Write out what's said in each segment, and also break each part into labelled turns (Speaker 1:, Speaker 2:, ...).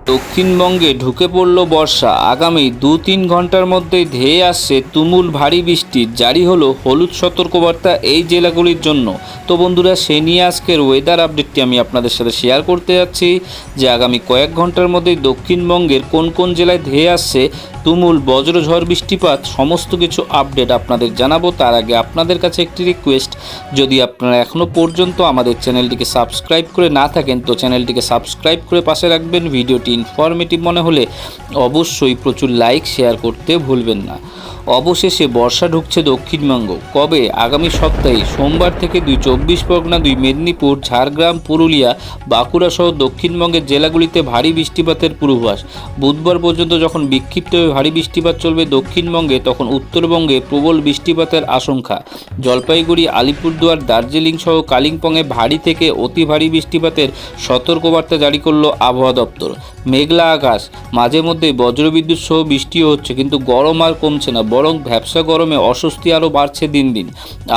Speaker 1: দক্ষিণবঙ্গে ঢুকে পড়ল বর্ষা। আগামী 2-3 ঘন্টার মধ্যেই ধেয়ে আসছে তুমুল ভারী বৃষ্টির। জারি হলো হলুদ সতর্কবার্তা এই জেলাগুলির জন্য। তো বন্ধুরা, সে নিয়ে আজকের ওয়েদার আপডেটটি আমি আপনাদের সাথে শেয়ার করতে যাচ্ছি যে আগামী কয়েক ঘন্টার মধ্যেই দক্ষিণবঙ্গের কোন কোন জেলায় ধেয়ে আসছে তুমুল বজ্রঝড় বৃষ্টিপাত, সমস্ত কিছু আপডেট আপনাদের জানাবো। তার আগে আপনাদের কাছে একটি রিকোয়েস্ট, যদি আপনারা এখনও পর্যন্ত আমাদের চ্যানেলটিকে সাবস্ক্রাইব করে না থাকেন তো চ্যানেলটিকে সাবস্ক্রাইব করে পাশে রাখবেন। ভিডিওটি ইনফরমেটিভ মনে হলে অবশ্যই প্রচুর লাইক শেয়ার করতে ভুলবেন না। অবশেষে বর্ষা ঢুকছে দক্ষিণবঙ্গ। কবে? আগামী সপ্তাহে সোমবার থেকে 24 পরগনা, 2 মেদিনীপুর, ঝাড়গ্রাম, পুরুলিয়া, বাঁকুড়া সহ দক্ষিণবঙ্গের জেলাগুলিতে ভারী বৃষ্টিপাতের পূর্বাভাস। বুধবার পর্যন্ত যখন বিক্ষিপ্তভাবে ভারী বৃষ্টিপাত চলবে দক্ষিণবঙ্গে, তখন উত্তরবঙ্গে প্রবল বৃষ্টিপাতের আশঙ্কা। জলপাইগুড়ি, আলিপুরদুয়ার, দার্জিলিং সহ কালিম্পংয়ে ভারী থেকে অতি ভারী বৃষ্টিপাতের সতর্কবার্তা জারি করল আবহাওয়া দপ্তর। মেঘলা আকাশ, মাঝে মধ্যে বজ্রবিদ্যুৎ সহ বৃষ্টিও হচ্ছে, কিন্তু গরম আর কমছে না, বরং ভ্যাপসা গরমে অস্বস্তি আরও বাড়ছে দিন দিন।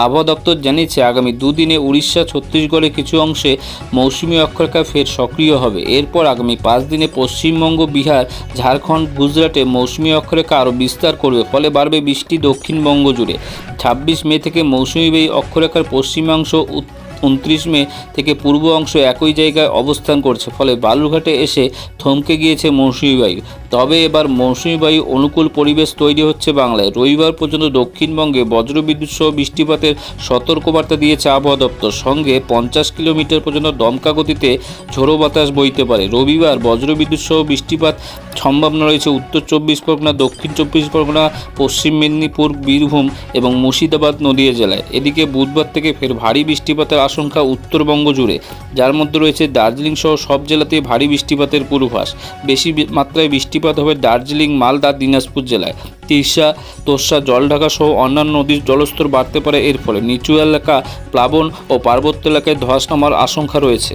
Speaker 1: আবহাওয়া দপ্তর জানিয়েছে আগামী দুদিনে উড়িষ্যা, ছত্তিশগড়ের কিছু অংশে মৌসুমী অক্ষরেখা ফের সক্রিয় হবে। এরপর আগামী 5 দিনে পশ্চিমবঙ্গ, বিহার, ঝাড়খণ্ড, গুজরাটে মৌসুমী অক্ষরেখা আরও বিস্তার করবে, ফলে বাড়বে বৃষ্টি দক্ষিণবঙ্গ জুড়ে। 26 মে থেকে মৌসুমী অক্ষরেখার পশ্চিমাংশ, 29 মে থেকে পূর্ব অংশ একই জায়গায় অবস্থান করছে, ফলে বালুরঘাটে এসে থমকে গিয়েছে মৌসুমী বায়ু। তবে এবার মৌসুমী বায়ু অনুকূল পরিবেশ তৈরি হচ্ছে বাংলায়। রবিবার পর্যন্ত দক্ষিণবঙ্গে বজ্রবিদ্যুৎ সহ বৃষ্টিপাতের সতর্কবার্তা দিয়েছে আবহাওয়া দপ্তর। সঙ্গে 50 কিলোমিটার পর্যন্ত দমকা গতিতে ঝোড়ো বাতাস বইতে পারে। রবিবার বজ্রবিদ্যুৎ সহ বৃষ্টিপাত সম্ভাবনা রয়েছে উত্তর 24 পরগনা, দক্ষিণ 24 পরগনা, পশ্চিম মেদিনীপুর, বীরভূম এবং মুর্শিদাবাদ, নদিয়া জেলায়। এদিকে বুধবার থেকে ফের ভারী বৃষ্টিপাতের আশঙ্কা উত্তরবঙ্গ জুড়ে, যার মধ্যে রয়েছে দার্জিলিং সহ সব জেলাতেই ভারী বৃষ্টিপাতের পূর্বাভাস। বেশি মাত্রায় বৃষ্টিপাত হবে দার্জিলিং, মালদা, দিনাজপুর জেলায়। তিস্তা, তোর্ষা, জলঢাকা সহ অন্যান্য নদীর জলস্তর বাড়তে পারে। এর ফলে নিচু এলাকা প্লাবন ও পার্বত্য এলাকায় ধস নামার আশঙ্কা রয়েছে।